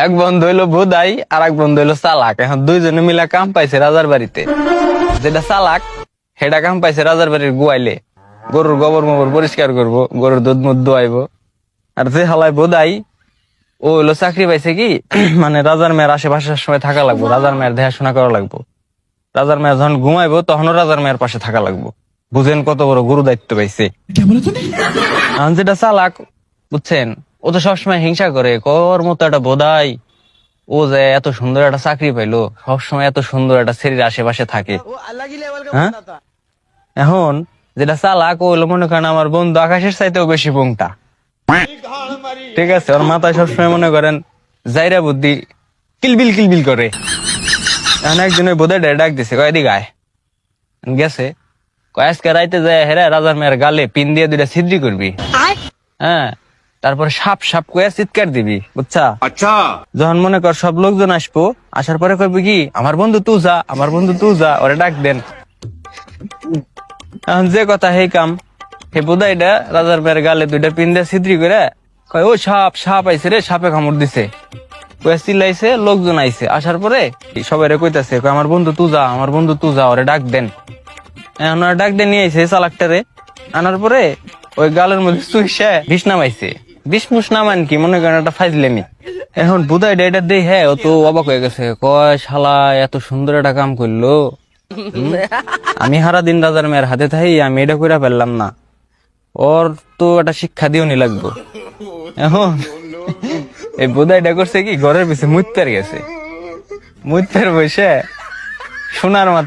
এক বন্ধু হইলো বোধাই আর এক বন্ধু হইলো চালাক। এখন দুইজনে মিলা কাম পাইছে রাজার বাড়িতে। যেটা চালাক সেটা কাম পাইছে রাজার বাড়ির গুয়াইলে, গরুর গোবর মোবর পরিষ্কার করবো, গরুর দুধ মুধ দোয়াইবো। আর যে হালায় বোধাই ও হইলো চাকরি পাইছে কি মানে রাজার মেয়ের আশেপাশের সময় থাকা লাগবো, রাজার মেয়ের দেখাশোনা করা লাগবো। রাজার মেয়ের যখন ঘুমাইবো তখনও রাজার মেয়ের পাশে থাকা লাগবো। বুঝেন কত বড় গুরু দায়িত্ব পাইছে। এখন যেটা চালাক বুঝছেন, ও তো সবসময় হিংসা করে, কর মতো একটা বোধাই ও যে এত সুন্দর একটা চাকরি পাইলো, সবসময় এত সুন্দর একটা ছেলের আশেপাশে থাকে। হ্যাঁ, এখন যেটা চালাক ও হলো মনে করেন আমার বন্ধু আকাশের চাইতেও বেশি পোংটা। ঠিক আছে, ওর মাথায় সবসময় মনে করেন জাইরা বুদ্ধি কিলবিল কিলবিল করে। এখন একদিন ওই বোধাই ডাক দিছে, কয় এদিকে আয়। গেছে, কয় আজকে রাইতে যায় হেরা রাজার মেয়ের গালে পিন দিয়ে দুইটা ছিদ্রি করবি। হ্যাঁ, তারপরে সাপ সাপ কয়ে চিৎকার দিবি, বুঝছা? अच्छा যখন মনে কর সব লোকজন আসবো, আসার পরে কইবি কি আমার বন্ধু তুই যা, আমার বন্ধু তুই যা, ওরে ডাক দেন। এখন যে কথা হেই কাম, হে বোধাইটা রাজার মেয়ের গালে দুইটা পিন দিয়ে ছিদ্রি করে কয় ও সাপ সাপ আইছে রে, সাপে কামড় দিছে। কয়ে চিল্লাইছে, লোকজন আইছে, আসার পরে সবাই কইতাছে কয় আমার বন্ধু তুই যা, আমার বন্ধু তুই যা, ওরে ডাক দেন। এখন ওরা ডাক দিয়ে নিয়ে আইছে চালাকটারে। আনার পরে ওই গালের মধ্যে চুইসে বিষ নামাইছে। বিষ মুষ নামান কি মনে করেন একটা ফাইজলেমি। এখন বুধাই এটা দেই, হ্যাঁ ও তো অবাক হয়ে গেছে, কয় শালা এত সুন্দর একটা কাম করলো। আমি সারা দিন রাজার মেয়ের হাতে থাই, আমি এটা কইরা ফেললাম না, ওর তো একটা শিক্ষা দিও নি লাগবো। এখন এই বুধাইটা করছে কি ঘরের পিছে মুইত্তার গেছে, মুইত্তার বসে সোনার মাথা